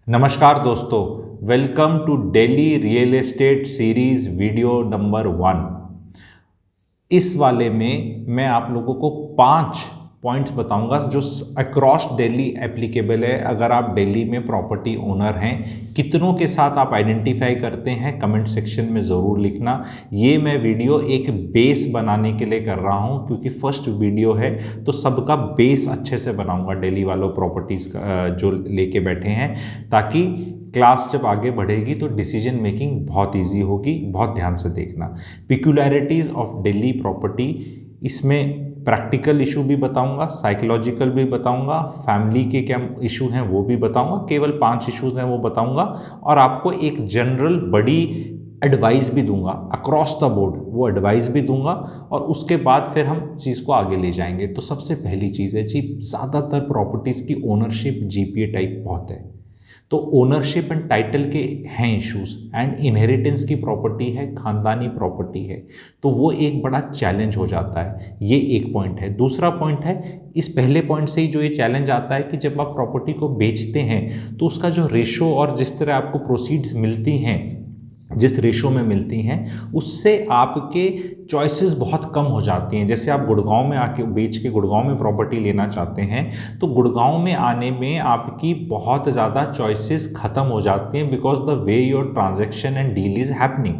नमस्कार दोस्तों, welcome to Delhi real estate series video number 1। इस वाले में मैं आप लोगों को 5 पॉइंट्स बताऊंगा जो अक्रॉस दिल्ली एप्लीकेबल है। अगर आप दिल्ली में प्रॉपर्टी ओनर हैं, कितनों के साथ आप आइडेंटिफाई करते हैं, कमेंट सेक्शन में ज़रूर लिखना। ये मैं वीडियो एक बेस बनाने के लिए कर रहा हूँ, क्योंकि फर्स्ट वीडियो है तो सबका बेस अच्छे से बनाऊंगा दिल्ली वालों प्रॉपर्टीज़ जो लेके बैठे हैं, ताकि क्लास जब आगे बढ़ेगी तो डिसीजन मेकिंग बहुत इजी होगी। बहुत ध्यान से देखना। पिक्यूलैरिटीज़ ऑफ दिल्ली प्रॉपर्टी, इसमें प्रैक्टिकल इशू भी बताऊंगा, साइकोलॉजिकल भी बताऊंगा, फैमिली के क्या इशू हैं वो भी बताऊंगा। केवल 5 इश्यूज हैं वो बताऊंगा, और आपको एक जनरल बड़ी एडवाइस भी दूंगा अक्रॉस द बोर्ड, वो एडवाइस भी दूंगा। और उसके बाद फिर हम चीज़ को आगे ले जाएंगे। तो सबसे पहली चीज़ है जी, ज़्यादातर प्रॉपर्टीज़ की ओनरशिप जीपीए टाइप बहुत है। तो ओनरशिप एंड टाइटल के हैं इश्यूज, एंड इनहेरिटेंस की प्रॉपर्टी है, खानदानी प्रॉपर्टी है, तो वो एक बड़ा चैलेंज हो जाता है। ये एक पॉइंट है। दूसरा पॉइंट है, इस पहले पॉइंट से ही जो ये चैलेंज आता है कि जब आप प्रॉपर्टी को बेचते हैं तो उसका जो रेशो और जिस तरह आपको प्रोसीड्स मिलती हैं, जिस रेशो में मिलती हैं, उससे आपके चॉइसेस बहुत कम हो जाती हैं। जैसे आप गुड़गांव में आके बेच के गुड़गांव में प्रॉपर्टी लेना चाहते हैं, तो गुड़गांव में आने में आपकी बहुत ज़्यादा चॉइसेस ख़त्म हो जाती हैं, because the way your transaction and deal is happening.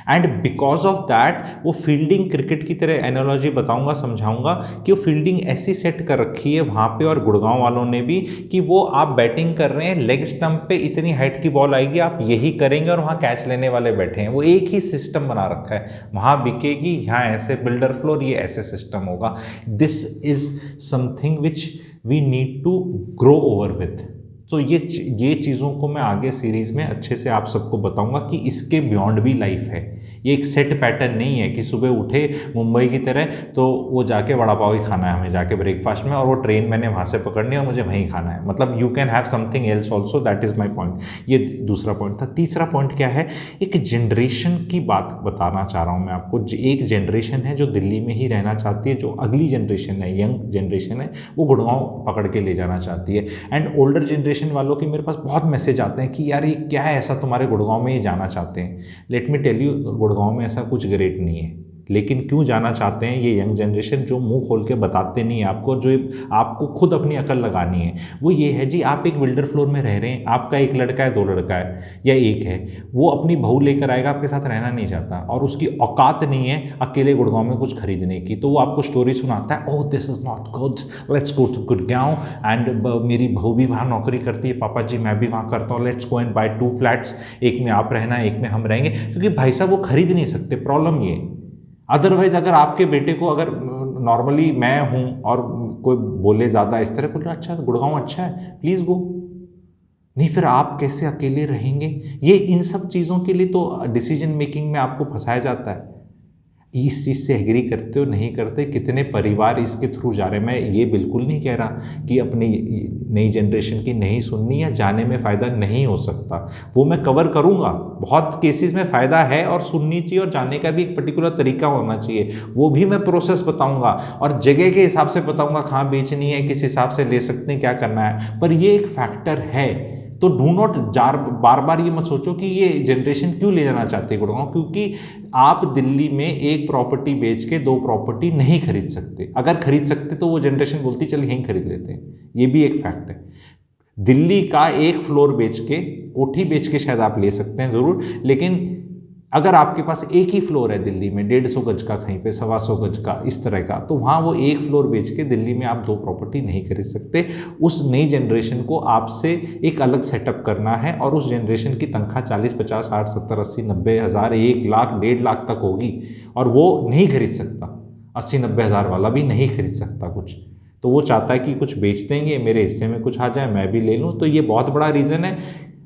And because of that वो फील्डिंग, क्रिकेट की तरह एनालॉजी बताऊंगा, समझाऊंगा कि वो फील्डिंग ऐसी सेट कर रखी है वहाँ पे, और गुड़गांव वालों ने भी, कि वो आप बैटिंग कर रहे हैं, लेग स्टंप पे इतनी हाइट की बॉल आएगी, आप यही करेंगे, और वहाँ कैच लेने वाले बैठे हैं। वो एक ही सिस्टम बना रखा है, वहाँ बिकेगी, यहाँ ऐसे बिल्डर फ्लोर, ये ऐसे सिस्टम होगा। This is something which we need to grow over with. तो ये चीज़ों को मैं आगे सीरीज़ में अच्छे से आप सबको बताऊंगा कि इसके बियॉन्ड भी लाइफ है। ये एक सेट पैटर्न नहीं है कि सुबह उठे मुंबई की तरह तो वो जाके वड़ा पाव ही खाना है हमें जाके ब्रेकफास्ट में, और वो ट्रेन मैंने वहाँ से पकड़नी है और मुझे वहीं खाना है। मतलब you can have something else also, that is my point. ये दूसरा पॉइंट था। तीसरा पॉइंट क्या है, एक जनरेशन की बात बताना चाह रहा हूँ मैं आपको। एक जनरेशन है जो दिल्ली में ही रहना चाहती है, जो अगली जनरेशन है, यंग जनरेशन है, वो गुड़गांव पकड़ के ले जाना चाहती है। एंड ओल्डर जनरेशन वालों के मेरे पास बहुत मैसेज आते हैं कि यार ये क्या है ऐसा, तुम्हारे गुड़गांव में ये जाना चाहते हैं। Let me tell you, Gurgaon में ऐसा कुछ ग्रेट नहीं है, लेकिन क्यों जाना चाहते हैं ये यंग जनरेशन, जो मुंह खोल के बताते नहीं है आपको, जो आपको खुद अपनी अकल लगानी है, वो ये है जी, आप एक बिल्डर फ्लोर में रह रहे हैं, आपका एक लड़का है, 2 लड़का है, या एक है, वो अपनी बहू लेकर आएगा, आपके साथ रहना नहीं चाहता, और उसकी औकात नहीं है अकेले गुड़गांव में कुछ खरीदने की, तो वो आपको स्टोरी सुनाता है, oh this is not good, let's go to Gurgaon, and मेरी बहू भी वहाँ नौकरी करती है, पापा जी मैं भी वहाँ करता हूँ, let's go and buy 2 flats, एक में आप रहना, एक में हम रहेंगे, क्योंकि भाई साहब वो खरीद नहीं सकते। प्रॉब्लम ये। अदरवाइज अगर आपके बेटे को, अगर नॉर्मली मैं हूं और कोई बोले ज़्यादा इस तरह, बोले अच्छा गुड़गांव अच्छा है, प्लीज़ गो, नहीं फिर आप कैसे अकेले रहेंगे। ये इन सब चीज़ों के लिए तो डिसीजन मेकिंग में आपको फंसाया जाता है। इस चीज़ से एग्री करते हो, नहीं करते, कितने परिवार इसके थ्रू जा रहे हैं। मैं ये बिल्कुल नहीं कह रहा कि अपनी नई जनरेशन की नहीं सुननी या जाने में फ़ायदा नहीं हो सकता, वो मैं कवर करूँगा। बहुत केसेस में फ़ायदा है और सुननी चाहिए, और जाने का भी एक पर्टिकुलर तरीका होना चाहिए, वो भी मैं प्रोसेस बताऊँगा, और जगह के हिसाब से बताऊँगा कहाँ बेचनी है, किस हिसाब से ले सकते हैं, क्या करना है। पर ये एक फैक्टर है। तो डू नॉट बार बार ये मत सोचो कि ये जनरेशन क्यों ले जाना चाहती है गुड़गांव, क्योंकि आप दिल्ली में एक प्रॉपर्टी बेच के 2 प्रॉपर्टी नहीं खरीद सकते। अगर खरीद सकते तो वो जनरेशन बोलती चल यहीं खरीद लेते हैं। ये भी एक फैक्ट है। दिल्ली का एक फ्लोर बेच के, कोठी बेच के शायद आप ले सकते हैं ज़रूर, लेकिन अगर आपके पास एक ही फ्लोर है दिल्ली में, 150 गज का, कहीं पे 125 गज का, इस तरह का, तो वहाँ वो एक फ्लोर बेच के दिल्ली में आप 2 प्रॉपर्टी नहीं खरीद सकते। उस नई जनरेशन को आपसे एक अलग सेटअप करना है, और उस जनरेशन की तनख्वाह 40, 50, 60, 70, 80, 90 हज़ार, 1 लाख, 1.5 लाख तक होगी, और वो नहीं खरीद सकता। 80, 90 हज़ार वाला भी नहीं खरीद सकता कुछ। तो वो चाहता है कि कुछ बेच देंगे, मेरे हिस्से में कुछ आ जाए, मैं भी ले लूँ। तो ये बहुत बड़ा रीज़न है,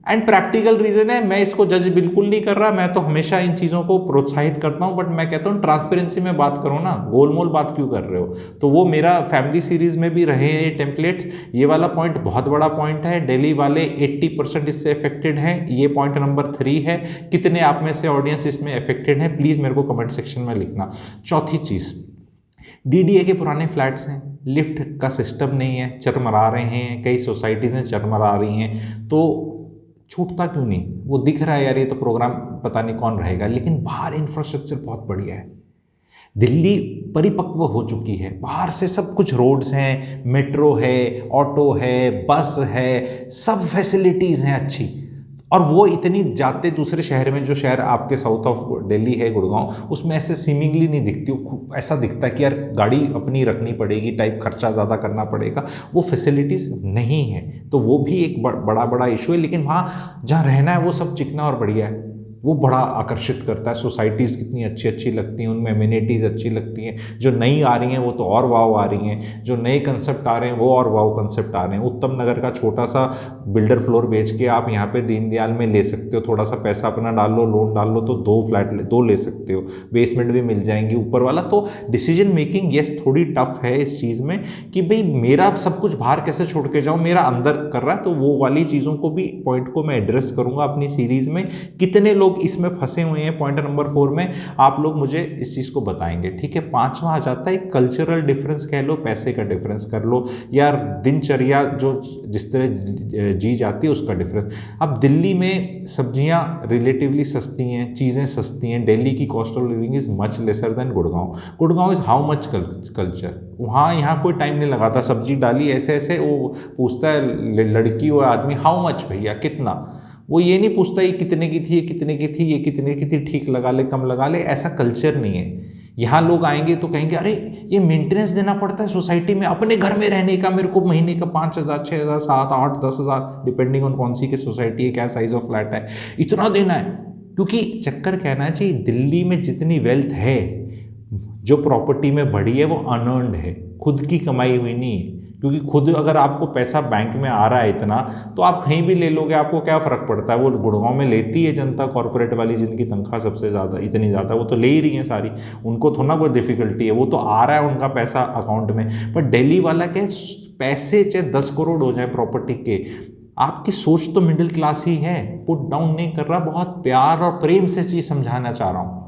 एंड प्रैक्टिकल रीज़न है। मैं इसको जज बिल्कुल नहीं कर रहा, मैं तो हमेशा इन चीज़ों को प्रोत्साहित करता हूँ, बट मैं कहता हूँ ट्रांसपेरेंसी में बात करो ना, गोलमोल बात क्यों कर रहे हो। तो वो मेरा फैमिली सीरीज़ में भी रहे हैं टेम्पलेट्स। ये वाला पॉइंट बहुत बड़ा पॉइंट है, दिल्ली वाले 80% इससे अफेक्टेड हैं। ये पॉइंट नंबर 3 है। कितने आप में से ऑडियंस इसमें अफेक्टेड है, प्लीज़ मेरे को कमेंट सेक्शन में लिखना। चौथी चीज़, डीडीए के पुराने फ्लैट्स हैं, लिफ्ट का सिस्टम नहीं है, चरमरा रहे हैं, कई सोसाइटीज़ हैं चरमरा रही हैं। तो छूटता क्यों नहीं? वो दिख रहा है यार ये तो प्रोग्राम पता नहीं कौन रहेगा, लेकिन बाहर इंफ्रास्ट्रक्चर बहुत बढ़िया है। दिल्ली परिपक्व हो चुकी है, बाहर से सब कुछ, रोड्स हैं, मेट्रो है, ऑटो है, बस है, सब फैसिलिटीज़ हैं अच्छी। और वो इतनी जाते दूसरे शहर में, जो शहर आपके साउथ ऑफ दिल्ली है गुड़गांव, उसमें ऐसे सीमिंगली नहीं दिखती। ऐसा दिखता है कि यार गाड़ी अपनी रखनी पड़ेगी टाइप, खर्चा ज़्यादा करना पड़ेगा, वो फैसिलिटीज़ नहीं है। तो वो भी एक बड़ा बड़ा इशू है। लेकिन वहाँ जहाँ रहना है वो सब चिकना और बढ़िया है, वो बड़ा आकर्षित करता है। सोसाइटीज़ कितनी अच्छी अच्छी लगती हैं, उनमें एमिनिटीज़ अच्छी लगती हैं। जो नई आ रही हैं वो तो और वाव आ रही हैं, जो नए कंसेप्ट आ रहे हैं वो और वाव कंसेप्ट आ रहे हैं। उत्तम नगर का छोटा सा बिल्डर फ्लोर बेच के आप यहाँ पे दीनदयाल में ले सकते हो, थोड़ा सा पैसा अपना डाल लो, लोन डाल लो, तो 2 फ्लैट दो ले सकते हो, बेसमेंट भी मिल जाएंगी ऊपर वाला। तो डिसीजन मेकिंग यस थोड़ी टफ है इस चीज़ में कि भाई मेरा सब कुछ बाहर कैसे छोड़ के जाऊँ, मेरा अंदर कर रहा है। तो वो वाली चीज़ों को भी, पॉइंट को मैं एड्रेस करूँगा अपनी सीरीज़ में। कितने लोग इसमें फंसे हुए हैं, पॉइंट नंबर 4 में आप लोग मुझे इस चीज़ को बताएंगे। ठीक है, 5वां आ जाता है कल्चरल डिफरेंस, कह लो पैसे का डिफरेंस कर लो, या दिनचर्या जो जिस तरह जी जाती है उसका डिफरेंस। अब दिल्ली में सब्जियां रिलेटिवली सस्ती हैं, चीज़ें सस्ती हैं। दिल्ली की cost of living is much lesser than Gurgaon. Gurgaon is how much culture, वहाँ यहाँ कोई टाइम नहीं लगाता, सब्जी डाली ऐसे ऐसे, वो पूछता है लड़की और आदमी हाउ मच भैया, कितना। वो ये नहीं पूछता ये कितने की थी, ये कितने की थी, ये कितने की थी, ठीक लगा ले कम लगा ले, ऐसा कल्चर नहीं है। यहाँ लोग आएंगे तो कहेंगे अरे ये मेंटेनेंस देना पड़ता है सोसाइटी में, अपने घर में रहने का मेरे को महीने का 5,000 6,000 7 8 10,000 डिपेंडिंग ऑन कौन सी की सोसाइटी है, क्या साइज ऑफ फ्लैट है, इतना देना है। क्योंकि चक्कर कहना चाहिए दिल्ली में जितनी वेल्थ है जो प्रॉपर्टी में बढ़ी है वो अनअर्न्ड है, खुद की कमाई हुई नहीं है। क्योंकि खुद अगर आपको पैसा बैंक में आ रहा है इतना, तो आप कहीं भी ले लोगे, आपको क्या फ़र्क पड़ता है। वो गुड़गांव में लेती है जनता कॉर्पोरेट वाली, जिनकी तनख्वाह सबसे ज़्यादा, इतनी ज़्यादा, वो तो ले ही रही हैं सारी, उनको थोड़ा कोई डिफिकल्टी है, वो तो आ रहा है उनका पैसा अकाउंट में। पर दिल्ली वाला क्या, पैसे चाहे 10 करोड़ हो जाए प्रॉपर्टी के, आपकी सोच तो मिडिल क्लास ही है, पुट डाउन नहीं कर रहा, बहुत प्यार और प्रेम से चीज़ समझाना चाह रहा हूँ।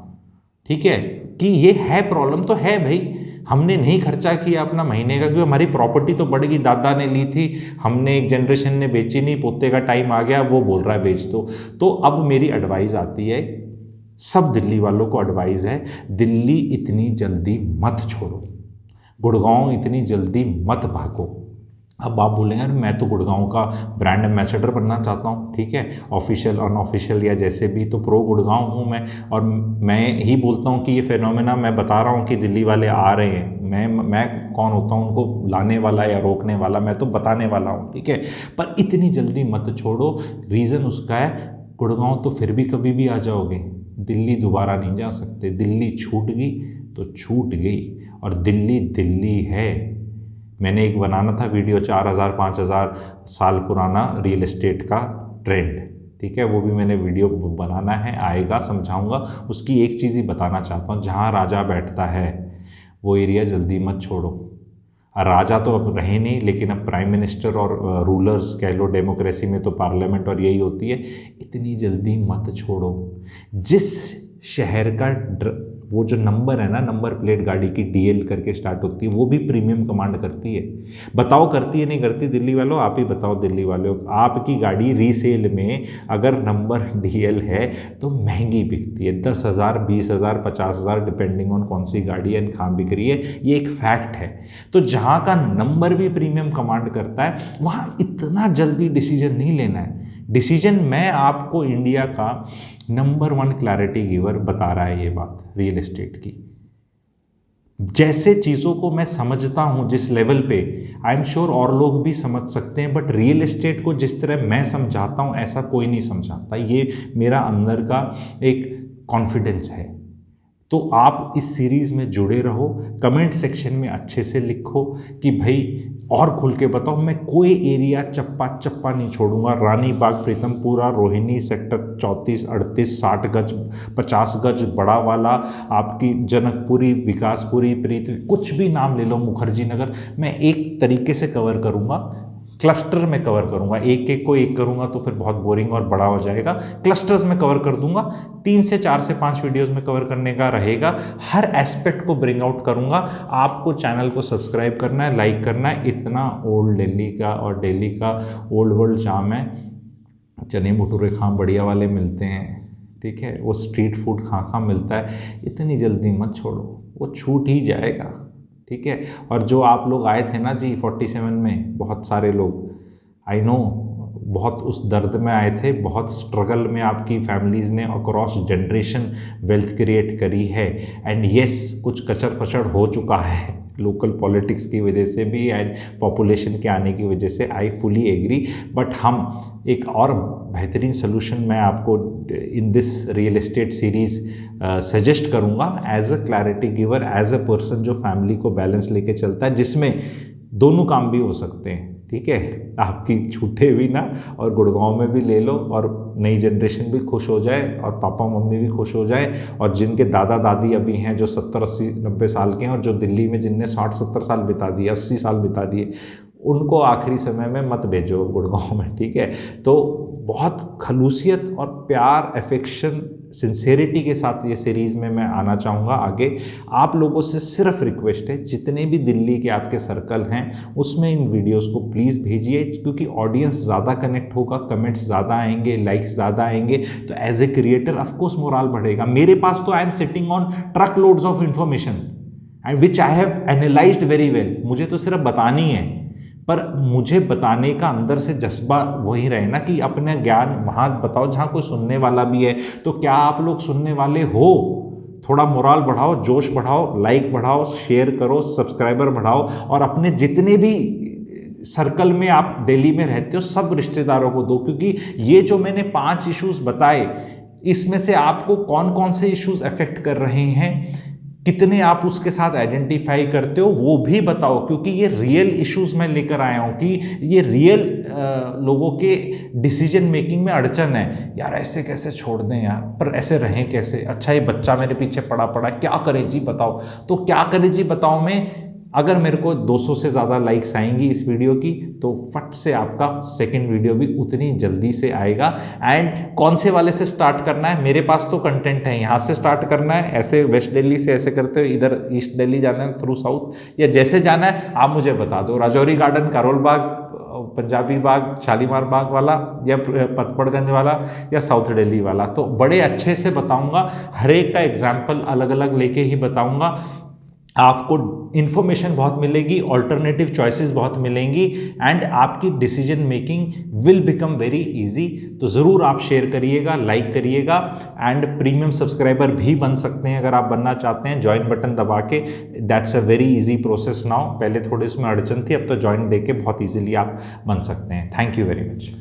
ठीक है, कि ये है प्रॉब्लम तो है भाई, हमने नहीं खर्चा किया अपना महीने का, क्योंकि हमारी प्रॉपर्टी तो बढ़ गई, दादा ने ली थी, हमने एक जनरेशन ने बेची नहीं, पोते का टाइम आ गया, वो बोल रहा है बेच दो। तो अब मेरी एडवाइस आती है, सब दिल्ली वालों को एडवाइस है, दिल्ली इतनी जल्दी मत छोड़ो, गुड़गांव इतनी जल्दी मत भागो। अब आप बोलेंगे यार मैं तो गुड़गांव का ब्रांड एम्बेसडर बनना चाहता हूँ, ठीक है, ऑफिशियल अनऑफिशियल या जैसे भी, तो प्रो गुड़गांव हूँ मैं, और मैं ही बोलता हूँ कि ये फेनोमेना मैं बता रहा हूँ कि दिल्ली वाले आ रहे हैं, मैं कौन होता हूँ उनको लाने वाला या रोकने वाला, मैं तो बताने वाला हूँ, ठीक है। पर इतनी जल्दी मत छोड़ो, रीज़न उसका है, गुड़गांव तो फिर भी कभी भी आ जाओगे, दिल्ली दोबारा नहीं जा सकते। दिल्ली छूट गई तो छूट गई, और दिल्ली दिल्ली है। मैंने एक बनाना था वीडियो, 4,000 5,000 साल पुराना रियल एस्टेट का ट्रेंड, ठीक है, वो भी मैंने वीडियो बनाना है, आएगा, समझाऊंगा। उसकी एक चीज़ ही बताना चाहता हूँ, जहाँ राजा बैठता है वो एरिया जल्दी मत छोड़ो। राजा तो अब रहे नहीं, लेकिन अब प्राइम मिनिस्टर और रूलर्स कह लो, डेमोक्रेसी में तो पार्लियामेंट और यही होती है, इतनी जल्दी मत छोड़ो। जिस शहर का वो जो नंबर है ना, नंबर प्लेट गाड़ी की DL करके स्टार्ट होती है, वो भी प्रीमियम कमांड करती है। बताओ करती है नहीं करती, दिल्ली वालों आप ही बताओ, दिल्ली वालों आपकी गाड़ी रीसेल में अगर नंबर DL है तो महंगी बिकती है, 10,000 20,000 50,000 डिपेंडिंग ऑन कौन सी गाड़ी है, कहाँ बिक रही है, ये एक फैक्ट है। तो जहाँ का नंबर भी प्रीमियम कमांड करता है, वहाँ इतना जल्दी डिसीजन नहीं लेना है। डिसीजन मैं आपको इंडिया का नंबर 1 क्लैरिटी गिवर बता रहा है ये बात रियल एस्टेट की। जैसे चीज़ों को मैं समझता हूँ जिस लेवल पे, आई एम श्योर और लोग भी समझ सकते हैं, बट रियल एस्टेट को जिस तरह मैं समझाता हूँ ऐसा कोई नहीं समझाता। ये मेरा अंदर का एक कॉन्फिडेंस है। तो आप इस सीरीज़ में जुड़े रहो, कमेंट सेक्शन में अच्छे से लिखो कि भाई और खुल के बताओ, मैं कोई एरिया चप्पा चप्पा नहीं छोड़ूंगा। रानी बाग, प्रीतमपुरा, रोहिणी, सेक्टर 34 38 60 गज 50 गज बड़ा वाला, आपकी जनकपुरी, विकासपुरी, प्रीत, कुछ भी नाम ले लो, मुखर्जी नगर, मैं एक तरीके से कवर करूंगा, क्लस्टर में कवर करूंगा। एक एक को एक करूंगा तो फिर बहुत बोरिंग और बड़ा हो जाएगा, क्लस्टर्स में कवर कर दूंगा। 3 से 4 से 5 वीडियोस में कवर करने का रहेगा, हर एस्पेक्ट को ब्रिंग आउट करूंगा। आपको चैनल को सब्सक्राइब करना है, लाइक करना है। इतना ओल्ड दिल्ली का और दिल्ली का ओल्ड वर्ल्ड चार्म है, चने भटूरे कहाँ बढ़िया वाले मिलते हैं, ठीक है, वो स्ट्रीट फूड कहाँ मिलता है, इतनी जल्दी मत छोड़ो, वो छूट ही जाएगा, ठीक है। और जो आप लोग आए थे ना जी 47 में, बहुत सारे लोग, आई नो, बहुत उस दर्द में आए थे, बहुत स्ट्रगल में आपकी फैमिलीज़ ने अक्रॉस जनरेशन वेल्थ क्रिएट करी है। एंड यस, कुछ कचर पचड़ हो चुका है लोकल पॉलिटिक्स की वजह से भी एंड पॉपुलेशन के आने की वजह से, आई फुली एग्री। बट हम एक और बेहतरीन सोल्यूशन मैं आपको in this real estate series suggest करूँगा as a clarity giver, as a person जो फैमिली को बैलेंस लेके चलता है, जिसमें दोनों काम भी हो सकते हैं, ठीक है। आपकी छूटे भी ना और गुड़गांव में भी ले लो और नई जनरेशन भी खुश हो जाए और पापा मम्मी भी खुश हो जाए, और जिनके दादा दादी अभी हैं जो 70 80 90 साल के हैं और जो दिल्ली में जिनने 60 70 साल बिता दिए, 80 साल बिता दिए, उनको आखिरी समय में मत भेजो गुड़गांव में, ठीक है। तो बहुत खलूसियत और प्यार, अफेक्शन, सिंसेरिटी के साथ ये सीरीज़ में मैं आना चाहूँगा आगे। आप लोगों से सिर्फ रिक्वेस्ट है, जितने भी दिल्ली के आपके सर्कल हैं उसमें इन वीडियोस को प्लीज़ भेजिए, क्योंकि ऑडियंस ज़्यादा कनेक्ट होगा, कमेंट्स ज़्यादा आएंगे, लाइक्स ज़्यादा आएंगे, तो as a creator of course morale बढ़ेगा। मेरे पास तो I am sitting on truck loads of information and which I have analysed very well. मुझे तो सिर्फ बतानी है, पर मुझे बताने का अंदर से जज्बा वही रहे ना कि अपने ज्ञान वहाँ बताओ जहाँ कोई सुनने वाला भी है। तो क्या आप लोग सुनने वाले हो? थोड़ा मोराल बढ़ाओ, जोश बढ़ाओ, लाइक बढ़ाओ, शेयर करो, सब्सक्राइबर बढ़ाओ, और अपने जितने भी सर्कल में आप दिल्ली में रहते हो सब रिश्तेदारों को दो, क्योंकि ये जो मैंने 5 इश्यूज बताए, इसमें से आपको कौन कौन से इश्यूज अफेक्ट कर रहे हैं, कितने आप उसके साथ आइडेंटिफाई करते हो, वो भी बताओ, क्योंकि ये रियल इश्यूज मैं लेकर आया हूँ कि ये रियल लोगों के डिसीजन मेकिंग में अड़चन है। यार ऐसे कैसे छोड़ दें यार, पर ऐसे रहें कैसे? अच्छा ये बच्चा मेरे पीछे पड़ा क्या करें जी बताओ? तो क्या करें जी बताओ में, अगर मेरे को 200 से ज़्यादा लाइक्स आएंगी इस वीडियो की, तो फट से आपका सेकंड वीडियो भी उतनी जल्दी से आएगा। एंड कौन से वाले से स्टार्ट करना है? मेरे पास तो कंटेंट है, यहाँ से स्टार्ट करना है, ऐसे वेस्ट दिल्ली से ऐसे करते हो, इधर ईस्ट दिल्ली जाना है थ्रू साउथ, या जैसे जाना है आप मुझे बता दो। राजौरी गार्डन, करोल बाग, पंजाबी बाग, शालीमार बाग वाला, या पतपड़गंज वाला, या साउथ दिल्ली वाला, तो बड़े अच्छे से बताऊंगा। हर एक का एग्जाम्पल अलग अलग लेके ही बताऊंगा। आपको इन्फॉर्मेशन बहुत मिलेगी, ऑल्टरनेटिव चॉइसेस बहुत मिलेंगी, एंड आपकी decision making will become very easy. तो ज़रूर आप शेयर करिएगा, लाइक करिएगा, एंड प्रीमियम सब्सक्राइबर भी बन सकते हैं अगर आप बनना चाहते हैं, ज्वाइन बटन दबा के। That's a very easy process now. पहले थोड़ी इसमें अड़चन थी, अब तो ज्वाइन दे के बहुत ईजिली आप बन सकते हैं। Thank you very much.